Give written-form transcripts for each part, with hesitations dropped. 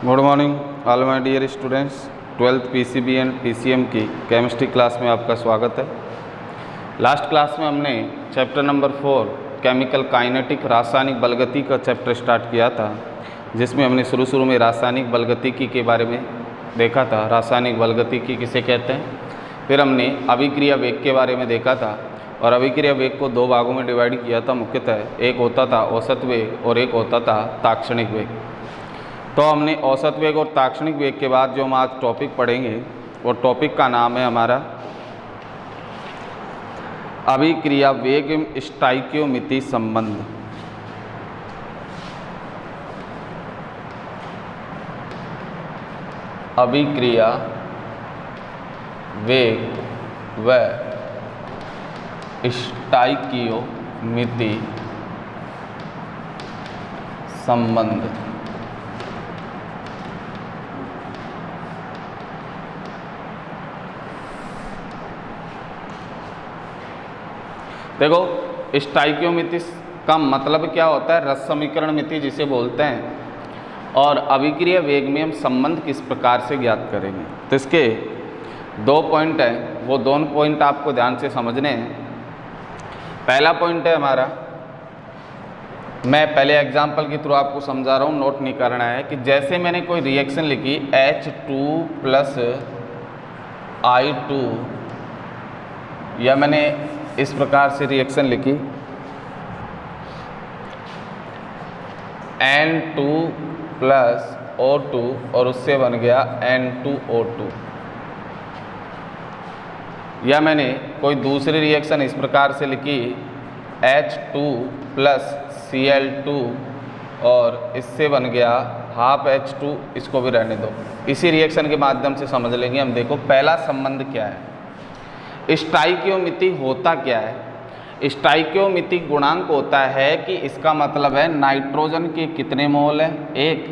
Good morning all my dear students. 12th PCB and PCM की chemistry class में आपका स्वागत है। लास्ट क्लास में हमने चैप्टर नंबर 4 केमिकल काइनेटिक रासायनिक बलगति का चैप्टर स्टार्ट किया था, जिसमें हमने शुरू में रासायनिक बलगतिकी के बारे में देखा था। रासायनिक बलगतिकी किसे कहते हैं। फिर हमने अभिक्रिया वेग के बारे में देखा था और अभिक्रिया वेग को दो भागों में डिवाइड किया था मुख्यतः। एक होता था औसत वेग और एक होता था ताक्षणिक वेग। तो हमने औसत वेग और ताक्षणिक वेग के बाद जो हम आज टॉपिक पढ़ेंगे वो टॉपिक का नाम है हमारा अभिक्रिया वेग स्टोइकियोमेट्री संबंध। अभिक्रिया वेग व स्टोइकियोमेट्री संबंध। देखो, स्टोइकियोमेट्री का मतलब क्या होता है, रस समीकरण मिति जिसे बोलते हैं। और अभिक्रिया वेग में हम संबंध किस प्रकार से ज्ञात करेंगे। तो इसके दो पॉइंट हैं, वो दोनों पॉइंट आपको ध्यान से समझने हैं। पहला पॉइंट है हमारा, मैं पहले एग्जाम्पल के थ्रू आपको समझा रहा हूँ, नोट नहीं करना है, कि जैसे मैंने कोई रिएक्शन लिखी H2 + I2, या मैंने इस प्रकार से रिएक्शन लिखी N2 + O2 और उससे बन गया N2O2, या मैंने कोई दूसरी रिएक्शन इस प्रकार से लिखी H2 + Cl2 और इससे बन गया ½ H2, इसको भी रहने दो। इसी रिएक्शन के माध्यम से समझ लेंगे हम। देखो, पहला संबंध क्या है, स्टोइकियोमेट्री होता क्या है। स्टोइकियोमेट्री गुणांक होता है कि इसका मतलब है नाइट्रोजन के कितने मोल है 1,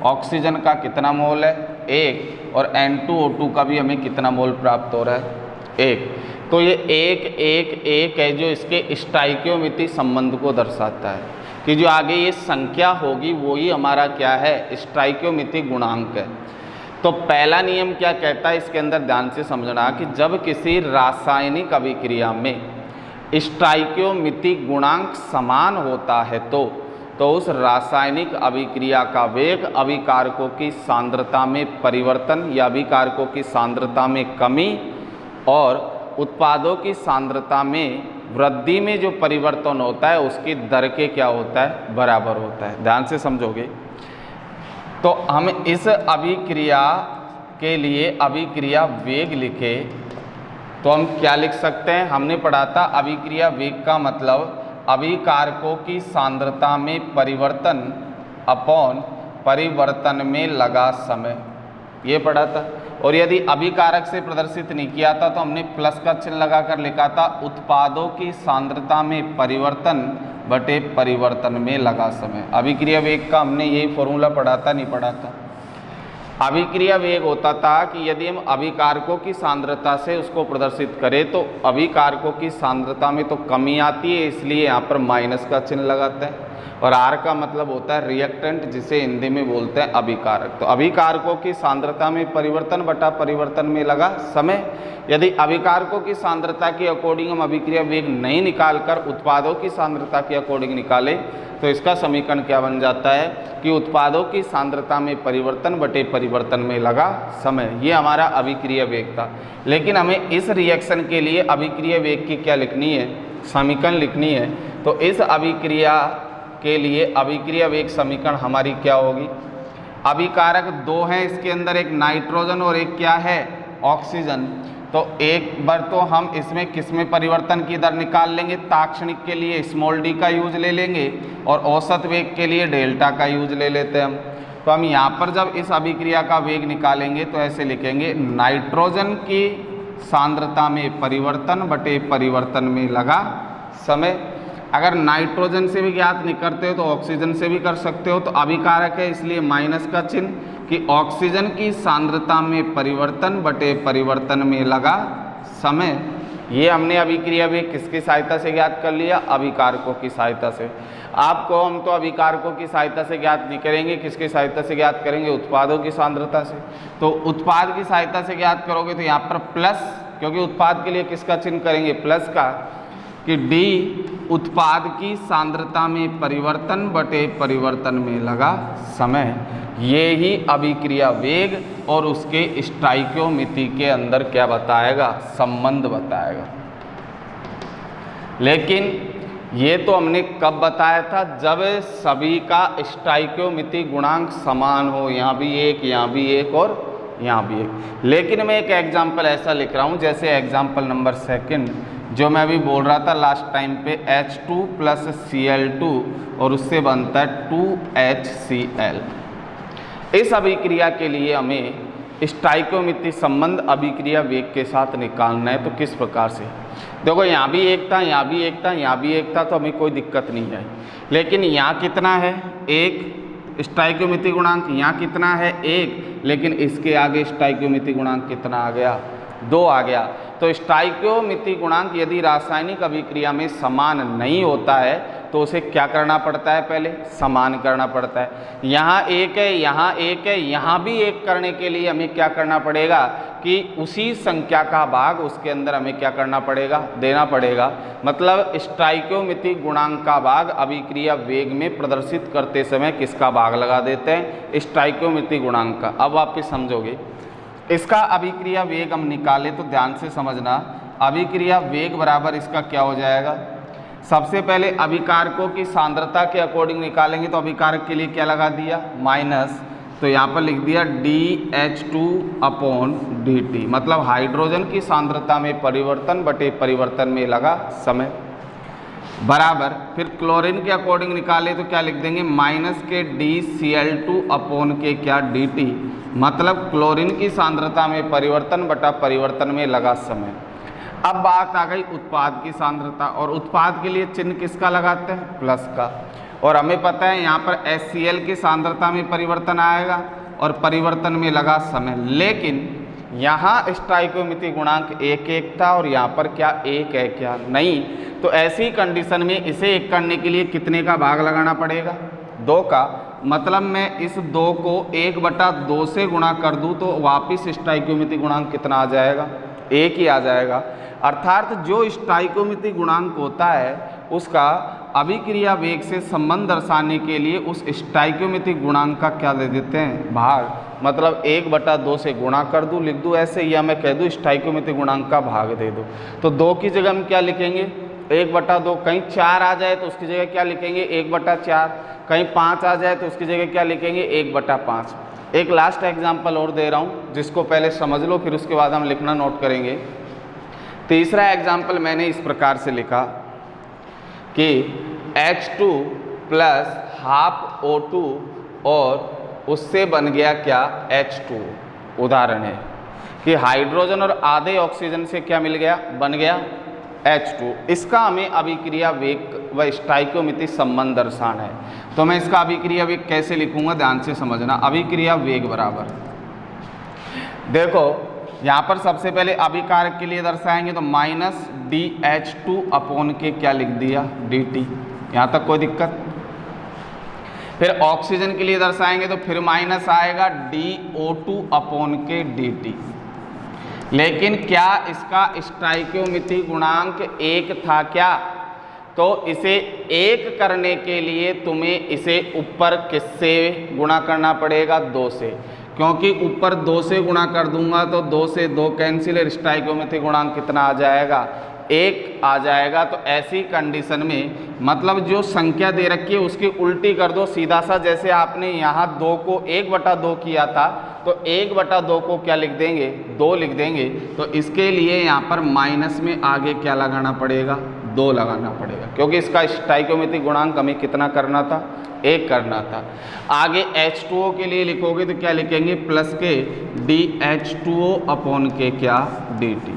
ऑक्सीजन का कितना मोल है 1, और N2O2 का भी हमें कितना मोल प्राप्त हो रहा है 1। तो ये 1 1 1 है जो इसके स्टोइकियोमेट्री संबंध को दर्शाता है, कि जो आगे ये संख्या होगी वही हमारा क्या है, स्टोइकियोमेट्री गुणांक है। तो पहला नियम क्या कहता है, इसके अंदर ध्यान से समझना कि जब किसी रासायनिक अभिक्रिया में स्टोइकियोमेट्री गुणांक समान होता है तो उस रासायनिक अभिक्रिया का वेग अभिकारकों की सांद्रता में परिवर्तन या अभिकारकों की सांद्रता में कमी और उत्पादों की सांद्रता में वृद्धि में जो परिवर्तन होता है उसकी दर के क्या होता है, बराबर होता है। ध्यान से समझोगे तो हम इस अभिक्रिया के लिए अभिक्रिया वेग लिखे तो हम क्या लिख सकते हैं। हमने पढ़ा था अभिक्रिया वेग का मतलब अभिकारकों की सांद्रता में परिवर्तन अपॉन परिवर्तन में लगा समय, ये पढ़ा था। और यदि अभिकारक से प्रदर्शित नहीं किया था तो हमने प्लस का चिन्ह लगाकर लिखा था उत्पादों की सांद्रता में परिवर्तन बटे परिवर्तन में लगा समय। अभिक्रिया वेग का हमने यही फॉर्मूला पढ़ा था, नहीं पढ़ा था। अभिक्रिया वेग होता था कि यदि हम अभिकारकों की सांद्रता से उसको प्रदर्शित करें तो अभिकारकों की सांद्रता में तो कमी आती है, इसलिए यहाँ पर माइनस का चिन्ह लगाते हैं। और R का मतलब होता है रिएक्टेंट, जिसे हिंदी में बोलते हैं अभिकारक। तो अभिकारकों की सांद्रता में परिवर्तन बटा परिवर्तन में लगा समय। यदि अभिकारकों की सांद्रता के अकॉर्डिंग हम अभिक्रिया वेग नहीं निकालकर उत्पादों की सांद्रता के अकॉर्डिंग निकालें तो इसका समीकरण क्या बन जाता है कि उत्पादों की सांद्रता में परिवर्तन बटे परिवर्तन में लगा समय। ये हमारा अभिक्रिया वेग था। लेकिन हमें इस रिएक्शन के लिए अभिक्रिया वेग की क्या लिखनी है, समीकरण लिखनी है। तो इस अभिक्रिया के लिए अभिक्रिया वेग समीकरण हमारी क्या होगी, अभिकारक दो हैं इसके अंदर, एक नाइट्रोजन और एक क्या है, ऑक्सीजन। तो एक बार तो हम इसमें किस में परिवर्तन की दर निकाल लेंगे, ताक्षणिक के लिए d का यूज ले लेंगे और औसत वेग के लिए डेल्टा का यूज ले लेते हैं हम। तो हम यहाँ पर जब इस अभिक्रिया का वेग निकालेंगे तो ऐसे लिखेंगे नाइट्रोजन की सांद्रता में परिवर्तन बटे परिवर्तन में लगा समय। अगर नाइट्रोजन से भी ज्ञात नहीं करते हो तो ऑक्सीजन से भी कर सकते हो। तो अभिकारक है इसलिए माइनस का चिन्ह, कि ऑक्सीजन की सांद्रता में परिवर्तन बटे परिवर्तन में लगा समय। ये हमने अभिक्रिया वेग किसकी सहायता से ज्ञात कर लिया, अभिकारकों की सहायता से। आपको हम तो अभिकारकों की सहायता से ज्ञात नहीं करेंगे, किसकी सहायता से ज्ञात करेंगे, उत्पादों की सांद्रता से। तो उत्पाद की सहायता से ज्ञात करोगे तो यहाँ पर प्लस, क्योंकि उत्पाद के लिए किसका चिन्ह करेंगे, प्लस का, कि डी उत्पाद की सांद्रता में परिवर्तन बटे परिवर्तन में लगा समय, ये ही अभिक्रिया वेग और उसके स्टोइकियोमेट्री के अंदर क्या बताएगा, संबंध बताएगा। लेकिन ये तो हमने कब बताया था, जब सभी का स्टोइकियोमेट्री गुणांक समान हो, यहाँ भी एक, यहाँ भी एक और यहाँ भी एक। लेकिन मैं एक एग्जाम्पल ऐसा लिख रहा हूँ, जैसे एग्जाम्पल नंबर 2 जो मैं अभी बोल रहा था लास्ट टाइम पे, H2 + Cl2 और उससे बनता है 2HCl। इस अभिक्रिया के लिए हमें स्टोइकियोमेट्री संबंध अभिक्रिया वेग के साथ निकालना है। तो किस प्रकार से, देखो यहाँ भी एक था, यहाँ भी एक था, यहाँ भी एक था, तो हमें कोई दिक्कत नहीं है। लेकिन यहाँ कितना है, एक स्टोइकियोमेट्री गुणांक, यहाँ कितना है, एक, लेकिन इसके आगे स्टोइकियोमेट्री गुणांक कितना आ गया, 2 आ गया। तो स्टोइकियोमेट्री गुणांक यदि रासायनिक अभिक्रिया में समान नहीं होता है तो उसे क्या करना पड़ता है, पहले समान करना पड़ता है। यहाँ एक है, यहाँ एक है, यहाँ भी एक करने के लिए हमें क्या करना पड़ेगा कि उसी संख्या का भाग उसके अंदर हमें क्या करना पड़ेगा, देना पड़ेगा। मतलब स्टोइकियोमेट्री गुणांक का भाग अभिक्रिया वेग में प्रदर्शित करते समय किसका भाग लगा देते हैं, स्टोइकियोमेट्री गुणांक का। अब आप समझोगे इसका अभिक्रिया वेग हम निकाले तो ध्यान से समझना, अभिक्रिया वेग बराबर इसका क्या हो जाएगा, सबसे पहले अभिकारकों की सांद्रता के अकॉर्डिंग निकालेंगे तो अभिकारक के लिए क्या लगा दिया, माइनस, तो यहाँ पर लिख दिया dH2/dt, मतलब हाइड्रोजन की सांद्रता में परिवर्तन बटे परिवर्तन में लगा समय, बराबर। फिर क्लोरीन के अकॉर्डिंग निकाले तो क्या लिख देंगे, माइनस के dCl2/dt, मतलब क्लोरीन की सांद्रता में परिवर्तन बटा परिवर्तन में लगा समय। अब बात आ गई उत्पाद की सांद्रता, और उत्पाद के लिए चिन्ह किसका लगाते हैं, प्लस का। और हमें पता है यहाँ पर HCl की सांद्रता में परिवर्तन आएगा और परिवर्तन में लगा समय। लेकिन यहाँ स्टोइकियोमेट्री गुणांक 1 था और यहाँ पर क्या 1 है क्या, नहीं। तो ऐसी कंडीशन में इसे 1 करने के लिए कितने का भाग लगाना पड़ेगा, 2 का। मतलब मैं इस 2 को 1/2 से गुणा कर दूँ तो वापिस स्टोइकियोमेट्री गुणांक कितना आ जाएगा, 1 ही आ जाएगा। अर्थात जो स्टोइकियोमेट्री गुणांक होता है उसका अभिक्रिया वेग से संबंध दर्शाने के लिए उस स्टोइकियोमेट्री गुणांक का क्या दे देते हैं, भाग। मतलब 1/2 से गुणा कर दूँ, लिख दूँ ऐसे, या मैं कह दूँ स्टोइकियोमेट्री गुणांक का भाग दे दूँ। तो 2 की जगह हम क्या लिखेंगे, 1/2। कहीं 4 आ जाए तो उसकी जगह क्या लिखेंगे, 1/4। कहीं 5 आ जाए तो उसकी जगह क्या लिखेंगे, 1/5। एक लास्ट एग्जाम्पल और दे रहा हूँ जिसको पहले समझ लो, फिर उसके बाद हम लिखना नोट करेंगे। तीसरा एग्जाम्पल मैंने इस प्रकार से लिखा कि H2 + ½ O2 और उससे बन गया क्या, H2। उदाहरण है कि हाइड्रोजन और आधे ऑक्सीजन से क्या मिल गया, बन गया H2। इसका हमें अभिक्रिया वेग व स्टोइकियोमेट्री संबंध दर्शाना है। तो मैं इसका अभिक्रिया वेग कैसे लिखूंगा, ध्यान से समझना। अभिक्रिया वेग बराबर, देखो यहाँ पर सबसे पहले अभिकारक के लिए दर्शाएंगे तो माइनस dH2/के क्या लिख दिया, dt। यहाँ तक कोई दिक्कत। फिर ऑक्सीजन के लिए दर्शाएंगे तो फिर माइनस आएगा dO2/के dt। लेकिन क्या इसका स्टोइकियोमेट्री गुणांक 1 था क्या, तो इसे 1 करने के लिए तुम्हें इसे ऊपर किससे गुणा करना पड़ेगा, 2 से, क्योंकि ऊपर 2 से गुणा कर दूंगा तो 2 से 2 कैंसिल, स्टोइकियोमेट्री गुणांक कितना आ जाएगा, 1 आ जाएगा। तो ऐसी कंडीशन में मतलब जो संख्या दे रखी है उसकी उल्टी कर दो सीधा सा, जैसे आपने यहाँ 2 को 1/2 किया था तो 1/2 को क्या लिख देंगे, 2 लिख देंगे। तो इसके लिए यहाँ पर माइनस में आगे क्या लगाना पड़ेगा, 2 लगाना पड़ेगा, क्योंकि इसका स्टोइकियोमेट्री गुणांक हमें कितना करना था, 1 करना था। आगे H2O के लिए लिखोगे तो क्या लिखेंगे, प्लस के dH2O/के क्या, dt।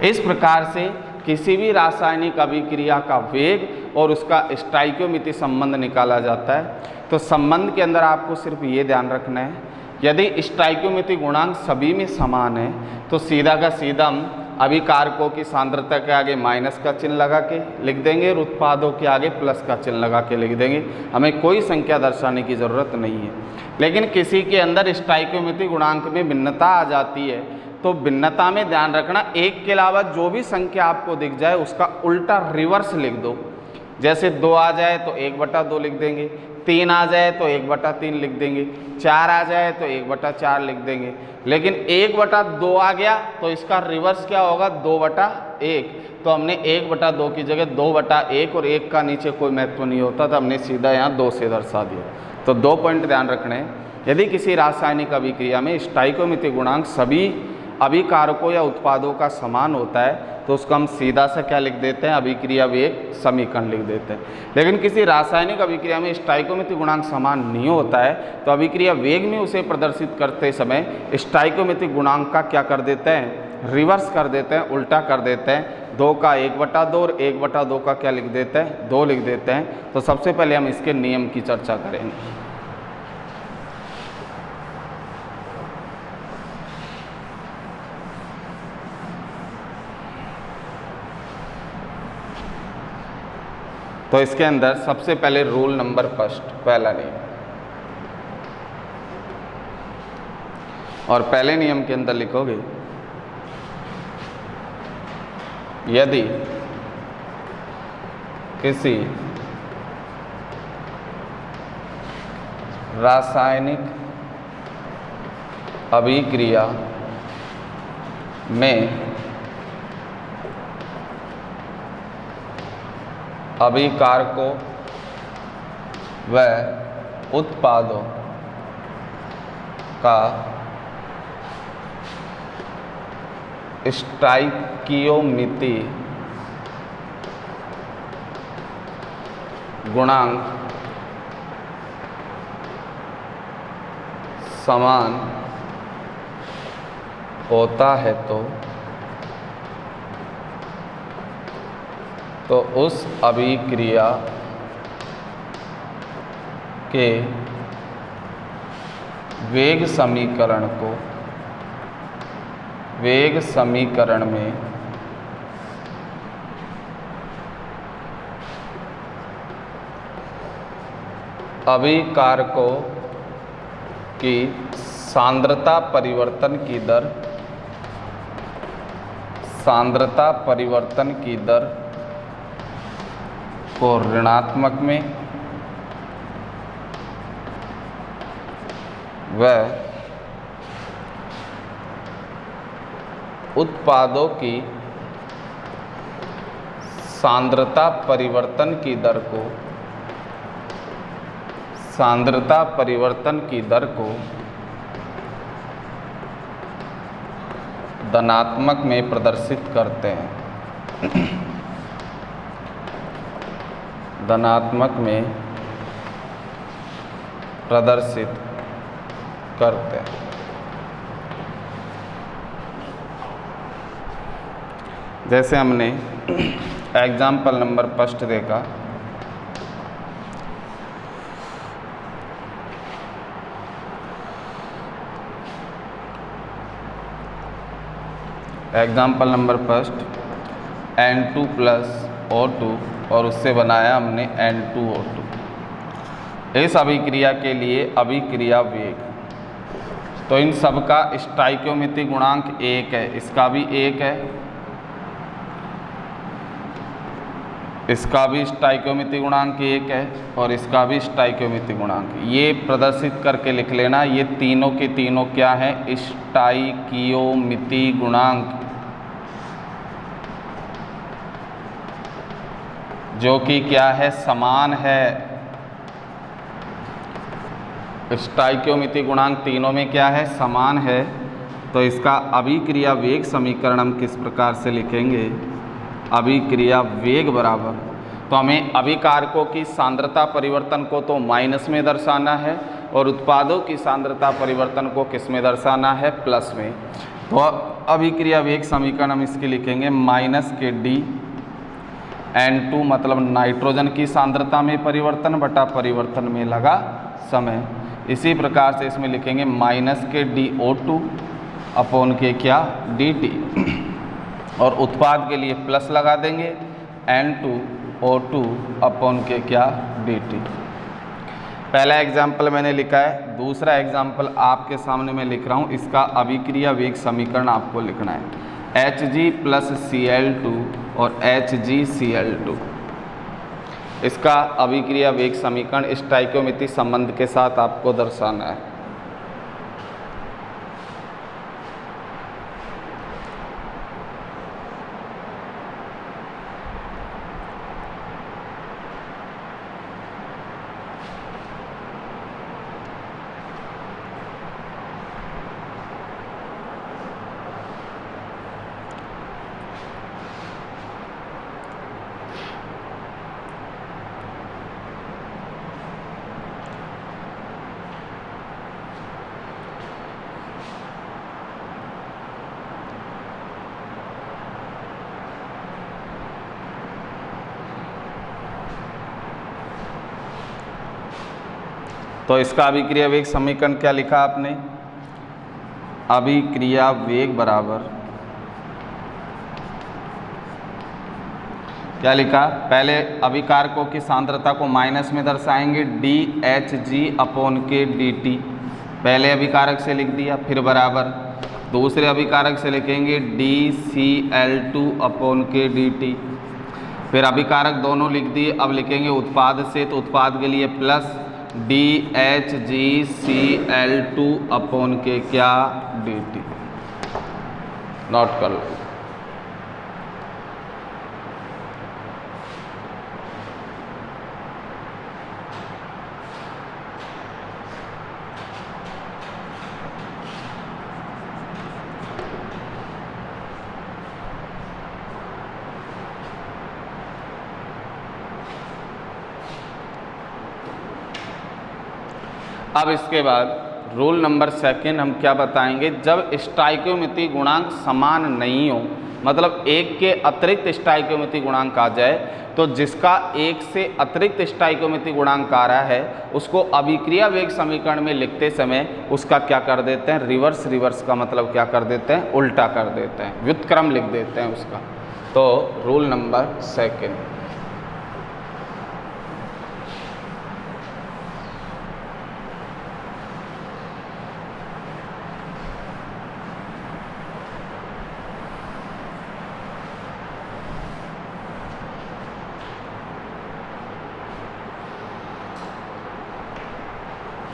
इस प्रकार से किसी भी रासायनिक अभिक्रिया का वेग और उसका स्टोइकियोमेट्री संबंध निकाला जाता है। तो संबंध के अंदर आपको सिर्फ ये ध्यान रखना है, यदि स्टोइकियोमेट्री गुणांक सभी में समान है तो सीधा का सीधा हम अभिकारकों की सांद्रता के आगे माइनस का चिन्ह लगा के लिख देंगे और उत्पादों के आगे प्लस का चिन्ह लगा के लिख देंगे। हमें कोई संख्या दर्शाने की ज़रूरत नहीं है। लेकिन किसी के अंदर स्टोइकियोमेट्रिक गुणांक में भिन्नता आ जाती है तो भिन्नता में ध्यान रखना, एक के अलावा जो भी संख्या आपको दिख जाए उसका उल्टा रिवर्स लिख दो। जैसे 2 आ जाए तो 1/2 लिख देंगे, 3 आ जाए तो 1/3 लिख देंगे, 4 आ जाए तो 1/4 लिख देंगे। लेकिन 1/2 आ गया तो इसका रिवर्स क्या होगा, 2/1। तो हमने 1/2 की जगह 2/1 और 1 का नीचे कोई महत्व नहीं होता तो हमने सीधा यहाँ 2 से दर्शा दिया। तो 2 पॉइंट ध्यान रखने हैं। यदि किसी रासायनिक अभिक्रिया में स्टोइकियोमेट्रिक गुणांक सभी अभिकारकों या उत्पादों का समान होता है तो उसको हम सीधा सा क्या लिख देते हैं, अभिक्रिया वेग समीकरण लिख देते हैं। लेकिन किसी रासायनिक अभिक्रिया में स्टोइकियोमेट्रिक गुणांक समान नहीं होता है तो अभिक्रिया वेग में उसे प्रदर्शित करते समय स्टोइकियोमेट्रिक गुणांक का क्या कर देते हैं, रिवर्स कर देते हैं, उल्टा कर देते हैं। 2 का 1/2 और 1/2 का क्या लिख देते हैं, 2 लिख देते हैं। तो सबसे पहले हम इसके नियम की चर्चा करेंगे। तो इसके अंदर सबसे पहले रूल नंबर फर्स्ट, पहला नियम, और पहले नियम के अंदर लिखोगे यदि किसी रासायनिक अभिक्रिया में अभिकारकों व उत्पादों का स्टोइकियोमेट्रिक गुणांक समान होता है तो उस अभिक्रिया के वेग समीकरण को वेग समीकरण में अभिकारकों की सांद्रता परिवर्तन की दर को ऋणात्मक में व उत्पादों की सांद्रता परिवर्तन की दर को धनात्मक में प्रदर्शित करते हैं। धनात्मक में प्रदर्शित करते हैं। जैसे हमने एग्जाम्पल नंबर फर्स्ट देखा, example number first N2 + O2 और उससे बनाया हमने N2O2। इस अभिक्रिया के लिए अभिक्रिया वेग, तो इन सब का स्टोइकियोमेट्रिक गुणांक 1 है, इसका भी 1 है, इसका भी स्टोइकियोमेट्रिक गुणांक 1 है और इसका भी स्टोइकियोमेट्रिक गुणांक। ये प्रदर्शित करके लिख लेना, ये तीनों के तीनों क्या है, स्टोइकियोमेट्रिक गुणांक, जो कि क्या है, समान है। स्टोइकियोमेट्रिक गुणांक तीनों में क्या है, समान है। तो इसका अभिक्रिया वेग समीकरण हम किस प्रकार से लिखेंगे, अभिक्रिया वेग बराबर, तो हमें अभिकारकों की सांद्रता परिवर्तन को तो माइनस में दर्शाना है और उत्पादों की सांद्रता परिवर्तन को किस में दर्शाना है, प्लस में। तो अभिक्रिया वेग समीकरण हम इसके लिखेंगे -KD N2 मतलब नाइट्रोजन की सांद्रता में परिवर्तन बटा परिवर्तन में लगा समय। इसी प्रकार से इसमें लिखेंगे -KDO2 अपॉन के क्या, DT। और उत्पाद के लिए प्लस लगा देंगे N2O2 अपॉन के क्या dt। पहला एग्जाम्पल मैंने लिखा है, दूसरा एग्जाम्पल आपके सामने मैं लिख रहा हूँ। इसका अभिक्रिया वेग समीकरण आपको लिखना है Hg प्लस Cl2 और HgCl2। इसका अभिक्रिया वेग समीकरण स्टोइकियोमेट्रिक संबंध के साथ आपको दर्शाना है। तो इसका अभिक्रिया वेग समीकरण क्या लिखा आपने? अभिक्रिया वेग बराबर क्या लिखा? पहले अभिकारकों की सांद्रता को माइनस में दर्शाएंगे DHg अपॉन के dt। पहले अभिकारक से लिख दिया, फिर बराबर दूसरे अभिकारक से लिखेंगे DCl2 अपॉन के dt। फिर अभिकारक दोनों लिख दिए, अब लिखेंगे उत्पाद से, तो उत्पाद के लिए प्लस DHgCl2 अपॉन के क्या dt। नोट कर लो। अब इसके बाद रूल नंबर सेकंड हम क्या बताएंगे? जब स्टोइकियोमेट्रिक गुणांक समान नहीं हो, मतलब एक के अतिरिक्त स्टोइकियोमेट्रिक गुणांक आ जाए, तो जिसका एक से अतिरिक्त स्टोइकियोमेट्रिक गुणांक आ रहा है उसको अभिक्रिया वेग समीकरण में लिखते समय उसका क्या कर देते हैं? रिवर्स का मतलब क्या कर देते हैं? उल्टा कर देते हैं, व्युत्क्रम लिख देते हैं उसका। तो रूल नंबर सेकंड,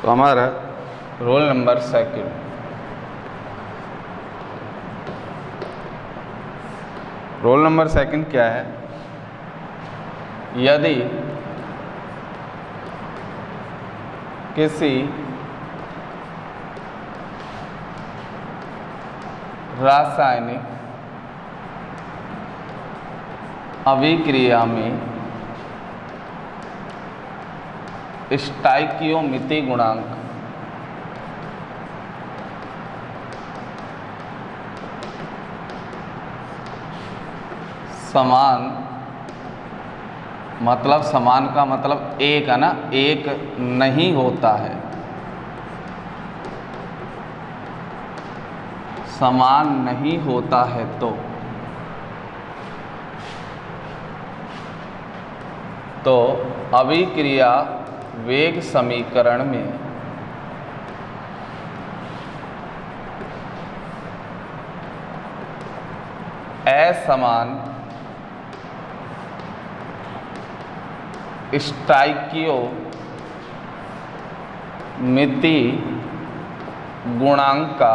तो हमारा roll number second, roll number second क्या है? यदि किसी रासायनिक अभिक्रिया में स्टोइकियोमेट्रिक गुणांक समान, मतलब समान का मतलब एक है ना, एक नहीं होता है, समान नहीं होता है, तो अभिक्रिया वेग समीकरण में असमान स्टोइकियोमेट्रिक गुणांक का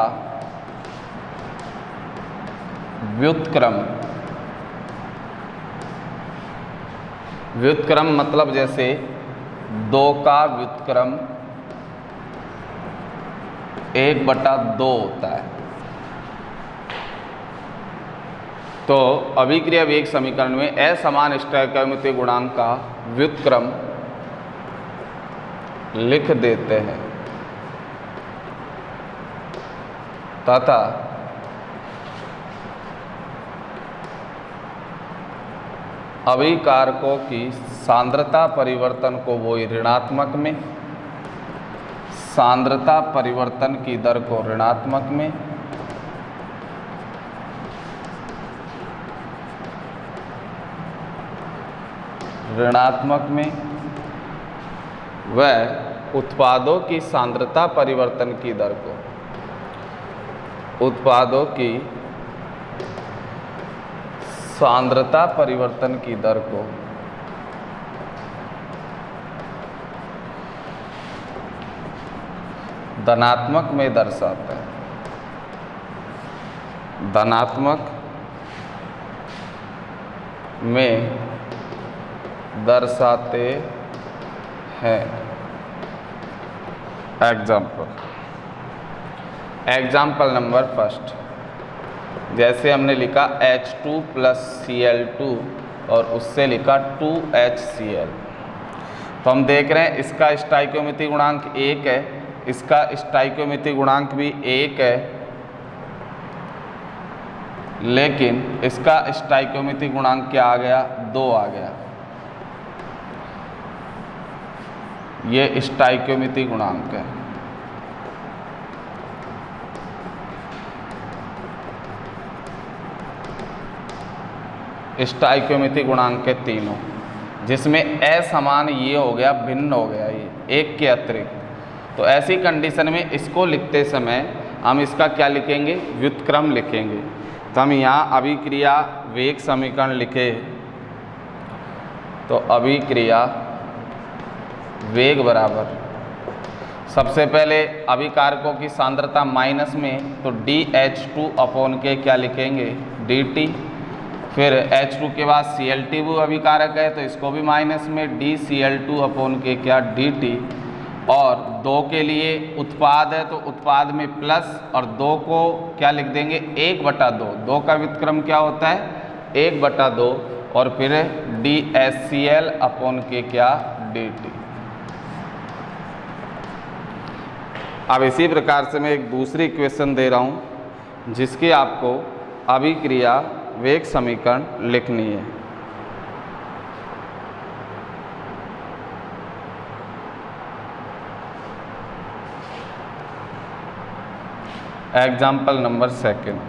व्युत्क्रम मतलब जैसे 2 का व्युत्क्रम 1/2 होता है। तो अभिक्रिया वेग समीकरण में असमान स्टोइकियोमेट्रिक गुणांक का व्युत्क्रम लिख देते हैं तथा अभिकारकों की सांद्रता परिवर्तन को वो ऋणात्मक में, सांद्रता परिवर्तन की दर को ऋणात्मक में ऋणात्मक में व उत्पादों की सांद्रता परिवर्तन की दर को, उत्पादों की सांद्रता परिवर्तन की दर को धनात्मक में दर्शाता है, धनात्मक में दर्शाते हैं। एग्जाम्पल नंबर फर्स्ट, जैसे हमने लिखा H2 + Cl2 और उससे लिखा 2HCl। तो हम देख रहे हैं इसका स्टाइकियोमेट्रिक गुणांक 1 है, इसका स्टाइकियोमेट्रिक गुणांक भी 1 है, लेकिन इसका स्टाइकियोमेट्रिक गुणांक क्या आ गया? 2 आ गया। ये स्टाइकियोमेट्रिक गुणांक है। स्टाइकियोमेट्रिक गुणांक के तीनों, जिसमें असमान ये हो गया, भिन्न हो गया ये एक के अतिरिक्त। तो ऐसी कंडीशन में इसको लिखते समय हम इसका क्या लिखेंगे? व्युत्क्रम लिखेंगे। तो हम यहाँ अभिक्रिया वेग समीकरण लिखे, तो अभिक्रिया वेग बराबर, सबसे पहले अभिकारकों की सांद्रता माइनस में, तो dH2/K क्या लिखेंगे? dt। फिर H2 के बाद Cl2 वो अभिकारक है, तो इसको भी माइनस में dCl2/K क्या? dt। और 2 के लिए उत्पाद है, तो उत्पाद में प्लस, और 2 को क्या लिख देंगे? 1/2। 2 का व्युत्क्रम क्या होता है? 1/2। और फिर dHCl/K क्या? dt। अब इसी प्रकार से मैं एक दूसरी इक्वेशन दे रहा हूँ, जिसकी आपको अभिक्रिया वेग समीकरण लिखनी है। Example number second,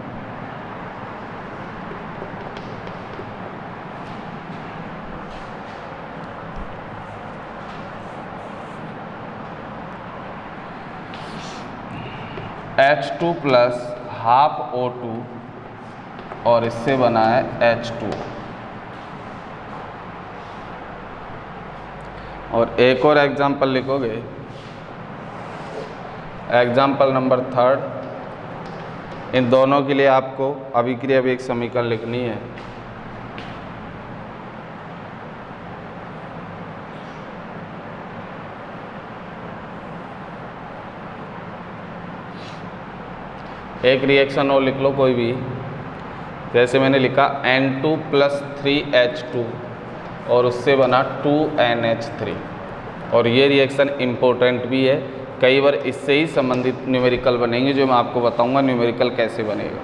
H2 + ½ O2 और इससे बना है H2। और एक और एग्जाम्पल लिखोगे, एग्जाम्पल नंबर थर्ड। इन दोनों के लिए आपको अभिक्रिया वेग समीकरण लिखनी है। एक रिएक्शन और लिख लो कोई भी, जैसे मैंने लिखा N2 + 3H2 और उससे बना 2NH3। और ये रिएक्शन इम्पोर्टेंट भी है, कई बार इससे ही संबंधित न्यूमेरिकल बनेंगे, जो मैं आपको बताऊंगा न्यूमेरिकल कैसे बनेगा।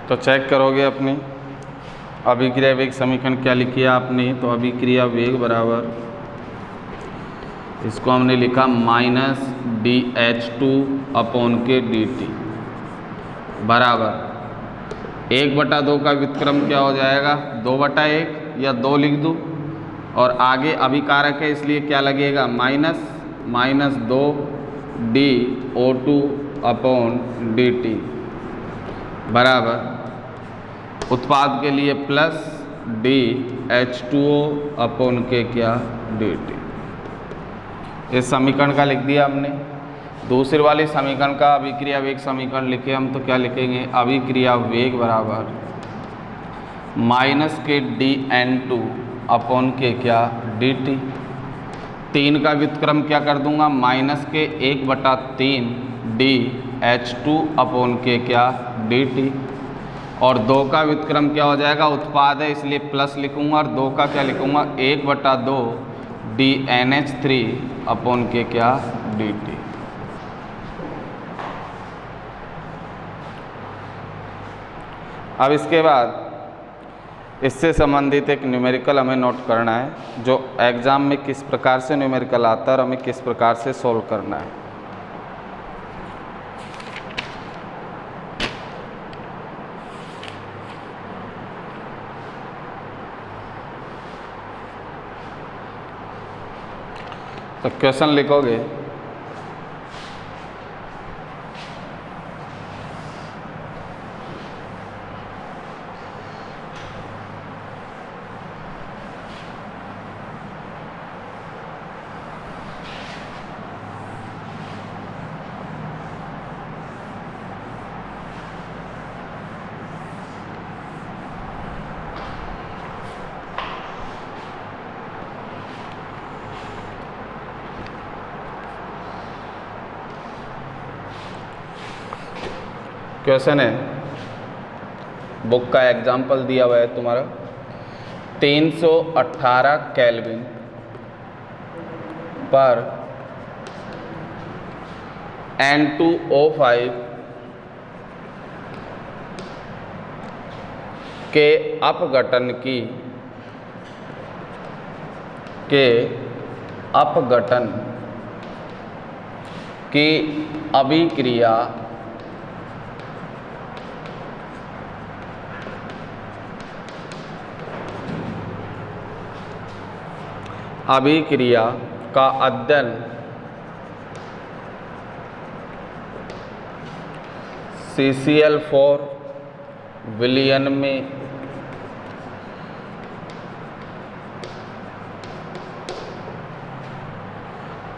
तो चेक करोगे अपनी अभिक्रिया वेग समीकरण क्या लिखी है आपने, तो अभिक्रिया वेग बराबर, इसको हमने लिखा माइनस dH2/dt बराबर 1/2 का व्युत्क्रम क्या हो जाएगा, 2/1 या 2 लिख दूँ, और आगे अभिकारक है इसलिए क्या लगेगा, माइनस 2 dO2/dt बराबर उत्पाद के लिए प्लस dH2O/K क्या dt। इस समीकरण का लिख दिया हमने। दूसरी वाली समीकरण का अभिक्रिया वेग समीकरण लिखे हम, तो क्या लिखेंगे, अभिक्रिया वेग बराबर माइनस के dN2/K क्या dt। 3 का व्युत्क्रम क्या कर दूंगा, माइनस के 1/3 dH2/K क्या dt, और 2 का व्युत्क्रम क्या हो जाएगा, उत्पाद है इसलिए प्लस लिखूंगा, और 2 का क्या लिखूंगा, 1/2 dNH3/K क्या dt। अब इसके बाद इससे संबंधित एक न्यूमेरिकल हमें नोट करना है, जो एग्ज़ाम में किस प्रकार से न्यूमेरिकल आता है और हमें किस प्रकार से सॉल्व करना है। तो क्वेश्चन लिखोगे, क्वेश्चन है, बुक का एग्जाम्पल दिया हुआ है तुम्हारा, 318 केल्विन पर N2O5 के अपघटन की अभिक्रिया का अध्ययन CCl4 विलयन में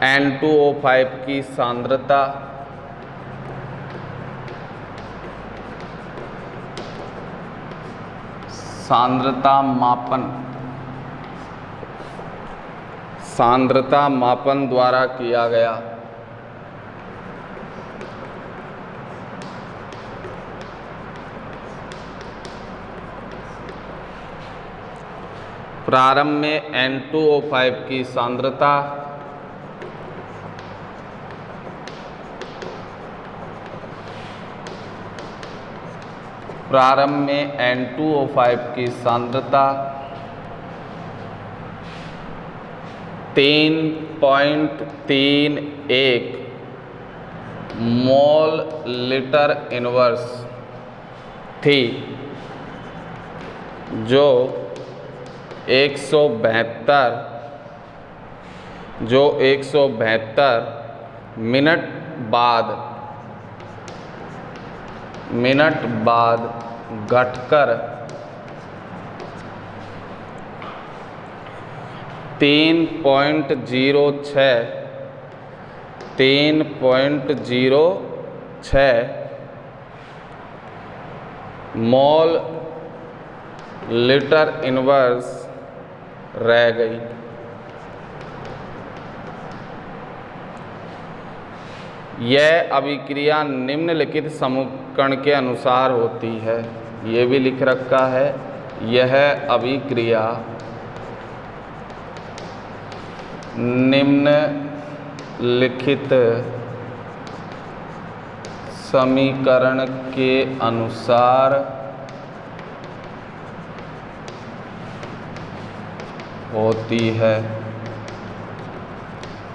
N2O5 की सांद्रता मापन द्वारा किया गया। प्रारंभ में N2O5 की सांद्रता प्रारंभ में N2O5 की सांद्रता 3.31 मोल लीटर इनवर्स थी, जो 172 मिनट बाद घटकर 3.06 मोल लीटर इनवर्स रह गई। यह अभिक्रिया निम्नलिखित समीकरण के अनुसार होती है। ये भी लिख रखा है, यह अभिक्रिया निम्नलिखित समीकरण के अनुसार होती है।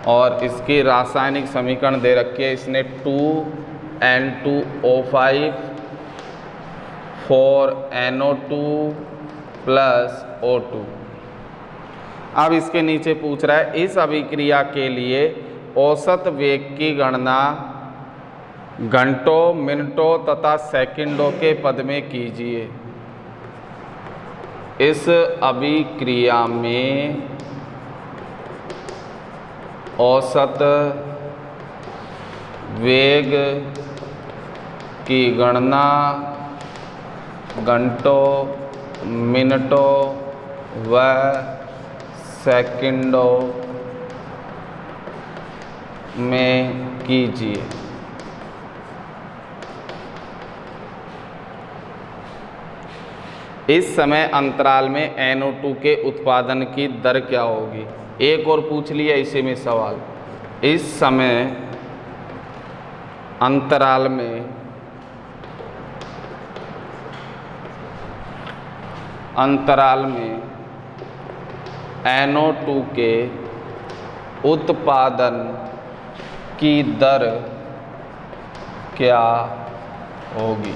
और इसकी रासायनिक समीकरण दे रखी है, इसने 2N2O5 4NO2 प्लस O2। अब इसके नीचे पूछ रहा है इस अभिक्रिया के लिए औसत वेग की गणना घंटों, मिनटों तथा सेकंडों के पद में कीजिए। इस अभिक्रिया में औसत वेग की गणना घंटों, मिनटों व सेकंडों में कीजिए। इस समय अंतराल में NO2 के उत्पादन की दर क्या होगी। एक और पूछ लिया इसी में सवाल, इस समय अंतराल में NO2 के उत्पादन की दर क्या होगी।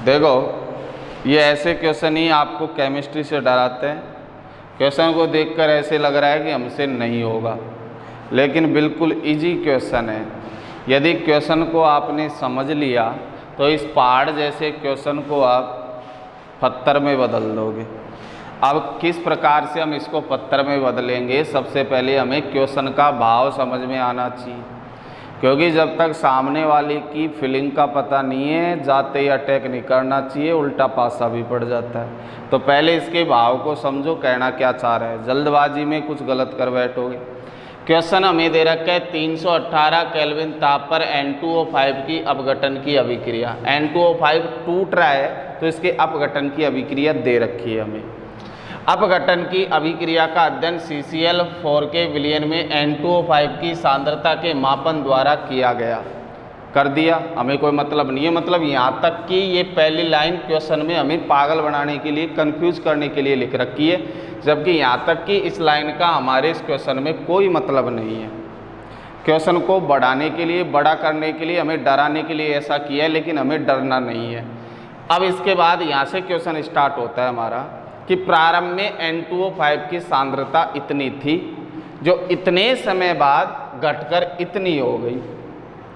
देखो, ये ऐसे क्वेश्चन ही आपको केमिस्ट्री से डराते हैं। क्वेश्चन को देखकर ऐसे लग रहा है कि हमसे नहीं होगा, लेकिन बिल्कुल इजी क्वेश्चन है। यदि क्वेश्चन को आपने समझ लिया तो इस पहाड़ जैसे क्वेश्चन को आप पत्थर में बदल दोगे। अब किस प्रकार से हम इसको पत्थर में बदलेंगे, सबसे पहले हमें क्वेश्चन का भाव समझ में आना चाहिए, क्योंकि जब तक सामने वाले की फीलिंग का पता नहीं है जाते ही अटैक नहीं करना चाहिए, उल्टा पासा भी पड़ जाता है। तो पहले इसके भाव को समझो, कहना क्या चाह रहा है, जल्दबाजी में कुछ गलत कर बैठोगे। क्वेश्चन हमें दे रखा है 318 केल्विन ताप पर N2O5 की अपघटन की अभिक्रिया। N2O5 टूट रहा है तो इसके अपघटन की अभिक्रिया दे रखी है हमें। अपघटन की अभिक्रिया का अध्ययन CCl4 के विलयन में N2O5 की सांद्रता के मापन द्वारा किया गया। कर दिया, हमें कोई मतलब नहीं है। मतलब यहाँ तक कि ये पहली लाइन क्वेश्चन में हमें पागल बनाने के लिए, कंफ्यूज करने के लिए लिख रखी है, जबकि यहाँ तक कि इस लाइन का हमारे इस क्वेश्चन में कोई मतलब नहीं है। क्वेश्चन को बढ़ाने के लिए, बड़ा करने के लिए, हमें डराने के लिए ऐसा किया है, लेकिन हमें डरना नहीं है। अब इसके बाद यहाँ से क्वेश्चन स्टार्ट होता है हमारा कि प्रारंभ में N2O5 की सांद्रता इतनी थी, जो इतने समय बाद घटकर इतनी हो गई।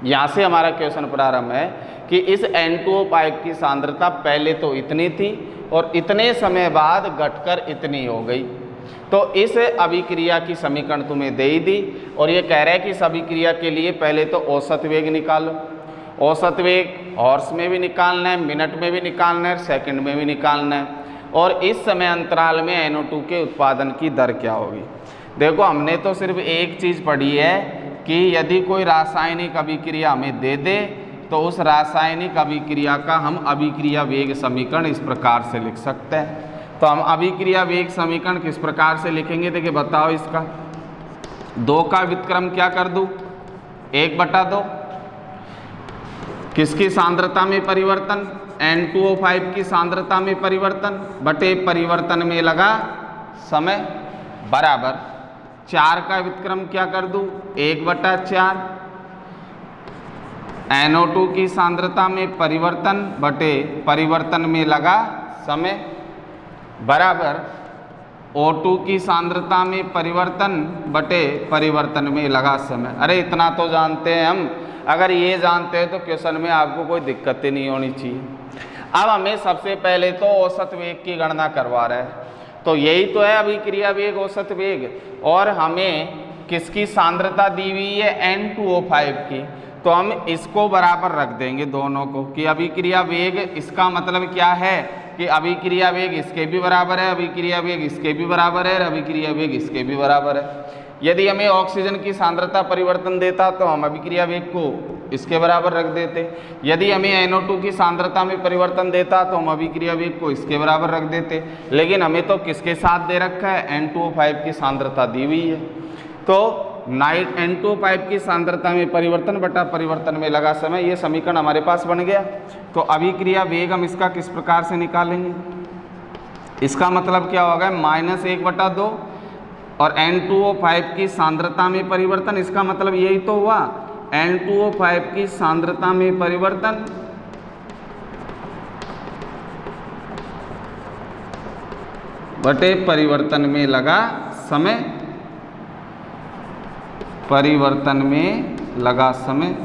यहाँ से हमारा क्वेश्चन प्रारंभ है कि इस N2O5 की सांद्रता पहले तो इतनी थी और इतने समय बाद घटकर इतनी हो गई। तो इस अभिक्रिया की समीकरण तुम्हें दे ही दी, और ये कह रहा है कि इस अभिक्रिया के लिए पहले तो औसत वेग निकालो। औसत वेग हॉर्स में भी निकालना है, मिनट में भी निकालना है, सेकंड में भी निकालना है। और इस समय अंतराल में NO2 के उत्पादन की दर क्या होगी। देखो, हमने तो सिर्फ एक चीज़ पढ़ी है कि यदि कोई रासायनिक अभिक्रिया हमें दे दे तो उस रासायनिक अभिक्रिया का हम अभिक्रिया वेग समीकरण इस प्रकार से लिख सकते हैं। तो हम अभिक्रिया वेग समीकरण किस प्रकार से लिखेंगे, देखिए बताओ। इसका 2 का व्युत्क्रम क्या कर दूँ, 1/2। किसकी सांद्रता में परिवर्तन, N2O5 की सांद्रता में परिवर्तन बटे परिवर्तन में लगा समय, बराबर 4 का व्युत्क्रम क्या कर दूँ, 1/4। NO2 की सांद्रता में परिवर्तन बटे परिवर्तन में लगा समय, बराबर O2 की सांद्रता में परिवर्तन बटे परिवर्तन में लगा समय। अरे इतना तो जानते हैं हम। अगर ये जानते हैं तो क्वेश्चन में आपको कोई दिक्कत ही नहीं होनी चाहिए। अब हमें सबसे पहले तो औसत वेग की गणना करवा रहा है, तो यही तो है अभिक्रिया वेग, औसत वेग। और हमें किसकी सांद्रता दी हुई है, N2O5 की। तो हम इसको बराबर रख देंगे दोनों को कि अभिक्रिया वेग, इसका मतलब क्या है कि अभिक्रिया वेग इसके भी बराबर है, अभिक्रिया वेग इसके भी बराबर है, अभिक्रिया वेग इसके भी बराबर है। यदि हमें ऑक्सीजन की सांद्रता परिवर्तन देता तो हम अभिक्रिया वेग को इसके बराबर रख देते। यदि हमें NO2 की सांद्रता में परिवर्तन देता तो हम अभिक्रिया वेग को इसके बराबर रख देते। लेकिन हमें तो किसके साथ दे रखा है, N2O5 की सांद्रता दी हुई है। तो N2O5 की सांद्रता में परिवर्तन बटा परिवर्तन में लगा समय, ये समीकरण हमारे पास बन गया। तो अभिक्रिया वेग हम इसका किस प्रकार से निकालेंगे, इसका मतलब क्या होगा, -1/2 और N2O5 की सांद्रता में परिवर्तन, इसका मतलब यही तो हुआ, N2O5 की सांद्रता में परिवर्तन बटे परिवर्तन में लगा समय, परिवर्तन में लगा समय।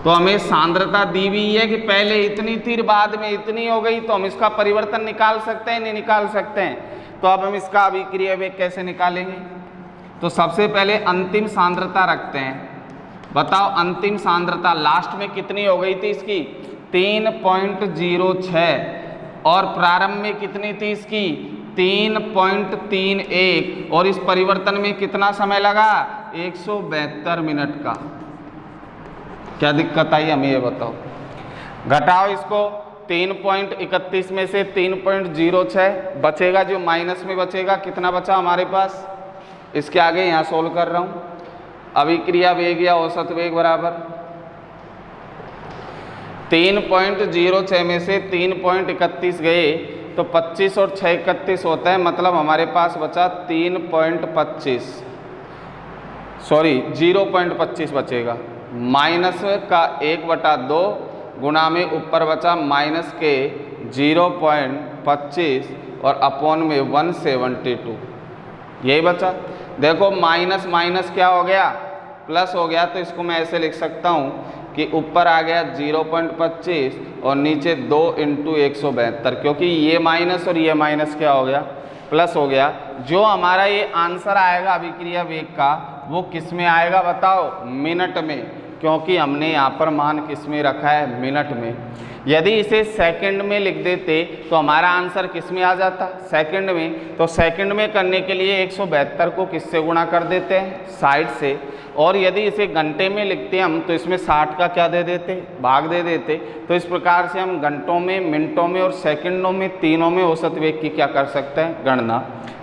तो हमें सांद्रता दी हुई है कि पहले इतनी थी बाद में इतनी हो गई, तो हम इसका परिवर्तन निकाल सकते हैं, नहीं निकाल सकते हैं। तो अब हम इसका अभिक्रिया वेग कैसे निकालेंगे? तो सबसे पहले अंतिम सांद्रता रखते हैं। बताओ अंतिम सांद्रता लास्ट में कितनी हो गई थी इसकी, 3.06, और प्रारंभ में कितनी थी इसकी, 3.31, और इस परिवर्तन में कितना समय लगा, 172 मिनट का। क्या दिक्कत आई हमें ये बताओ। घटाओ इसको, 3.31 में से 3.06 बचेगा, जो माइनस में बचेगा कितना बचा हमारे पास, इसके आगे यहाँ सोल्व कर रहा हूँ। अभिक्रिया वेग या औसत वेग बराबर 3.06 में से 3.31 गए तो 25 और 6 31 होता है, मतलब हमारे पास बचा 0.25 बचेगा। माइनस का 1/2 गुणा में ऊपर बचा माइनस के 0.25 और अपॉन में 172, यही बचा। देखो माइनस माइनस क्या हो गया, प्लस हो गया, तो इसको मैं ऐसे लिख सकता हूँ कि ऊपर आ गया 0.25 और नीचे 2 × 172, क्योंकि ये माइनस और ये माइनस क्या हो गया, प्लस हो गया। जो हमारा ये आंसर आएगा अभिक्रिया वेग का वो किस में आएगा बताओ, मिनट में, क्योंकि हमने यहाँ पर मान किस में रखा है, मिनट में। यदि इसे सेकंड में लिख देते तो हमारा आंसर किस में आ जाता, सेकंड में। तो सेकंड में करने के लिए 172 को किससे गुणा कर देते हैं, 60 से। और यदि इसे घंटे में लिखते हम तो इसमें 60 का क्या दे देते, भाग दे देते। तो इस प्रकार से हम घंटों में, मिनटों में और सेकंडों में, तीनों में औसत वेग की क्या कर सकते हैं, गणना।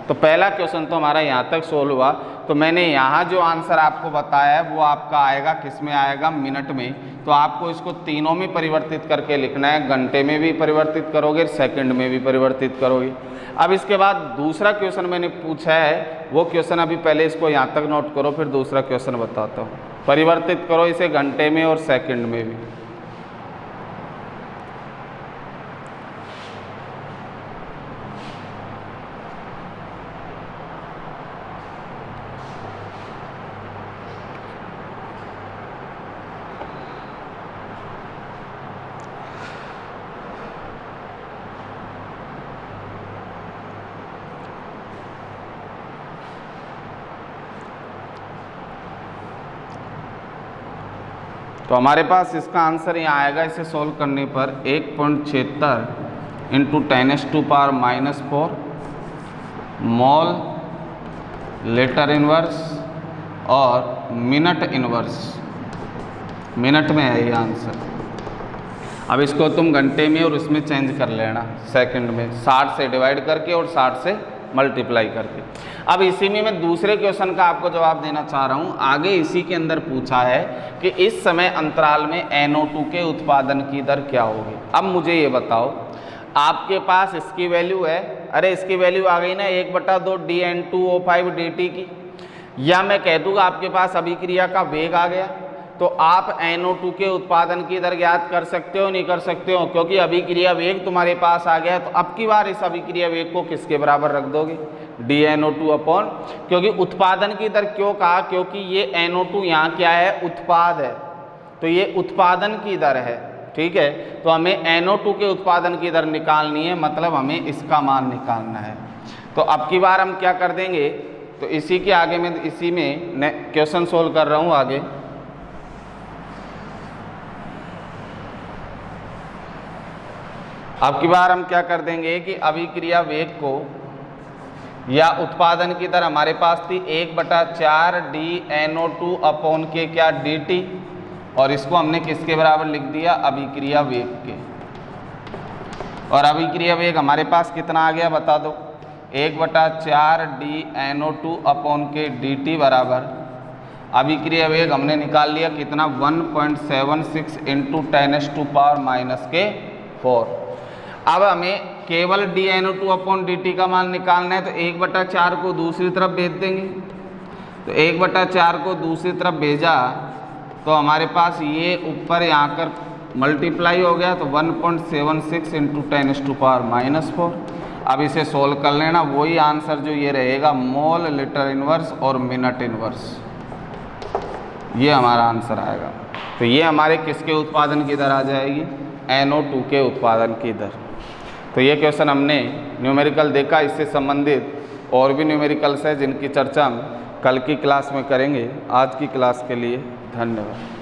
तो पहला क्वेश्चन तो हमारा यहाँ तक सोल्व हुआ। तो मैंने यहाँ जो आंसर आपको बताया है वो आपका आएगा किस में आएगा, मिनट में। तो आपको इसको तीनों में परिवर्तित करके लिखना है, घंटे में भी परिवर्तित करोगे, सेकंड में भी परिवर्तित करोगे। अब इसके बाद दूसरा क्वेश्चन मैंने पूछा है, वो क्वेश्चन अभी पहले इसको यहाँ तक नोट करो, फिर दूसरा क्वेश्चन बताता हूँ। परिवर्तित करो इसे घंटे में और सेकंड में भी। तो हमारे पास इसका आंसर यहाँ आएगा, इसे सॉल्व करने पर 1.76 × 10⁻⁻⁴ मोल लीटर इनवर्स और मिनट इनवर्स, मिनट में है ये आंसर। अब इसको तुम घंटे में और उसमें चेंज कर लेना, सेकंड में, 60 से डिवाइड करके और 60 से मल्टीप्लाई करके। अब इसी में मैं दूसरे क्वेश्चन का आपको जवाब देना चाह रहा हूँ। आगे इसी के अंदर पूछा है कि इस समय अंतराल में NO2 के उत्पादन की दर क्या होगी। अब मुझे ये बताओ, आपके पास इसकी वैल्यू है, अरे इसकी वैल्यू आ गई ना 1/2 dN2O5 dt की, या मैं कह दूँगा आपके पास अभिक्रिया का वेग आ गया। तो आप NO2 के उत्पादन की दर ज्ञात कर सकते हो, नहीं कर सकते हो, क्योंकि अभिक्रिया वेग तुम्हारे पास आ गया। तो अब की बार इस अभिक्रिया वेग को किसके बराबर रख दोगे, dNO2 अपॉन, क्योंकि उत्पादन की दर क्यों कहा, क्योंकि ये NO2 यहाँ क्या है, उत्पाद है, तो ये उत्पादन की दर है, ठीक है। तो हमें NO2 के उत्पादन की दर निकालनी है, मतलब हमें इसका मान निकालना है। तो अब की बार हम क्या कर देंगे, तो इसी के आगे में, इसी में क्वेश्चन सोल्व कर रहा हूँ आगे। अब की बार हम क्या कर देंगे कि अभिक्रिया वेग को या उत्पादन की दर हमारे पास थी 1/4 dNO2 अपॉन के क्या dt, और इसको हमने किसके बराबर लिख दिया, अभिक्रिया वेग के। और अभिक्रिया वेग हमारे पास कितना आ गया बता दो, 1/4 dNO2 अपॉन के dt बराबर अभिक्रिया वेग हमने निकाल लिया कितना, 1.76 × 10⁻⁴। अब हमें केवल dNO2/dt का मान निकालना है, तो 1/4 को दूसरी तरफ भेज देंगे। तो 1/4 को दूसरी तरफ भेजा तो हमारे पास ये ऊपर यहाँ कर मल्टीप्लाई हो गया, तो 1.76 × 10⁻⁻⁴। अब इसे सोल्व कर लेना, वही आंसर जो ये रहेगा मोल लीटर इनवर्स और मिनट इनवर्स, ये हमारा आंसर आएगा। तो ये हमारे किसके उत्पादन की दर आ जाएगी, NO2 के उत्पादन की दर। तो ये क्वेश्चन हमने न्यूमेरिकल देखा। इससे संबंधित और भी न्यूमेरिकल्स है जिनकी चर्चा हम कल की क्लास में करेंगे। आज की क्लास के लिए धन्यवाद।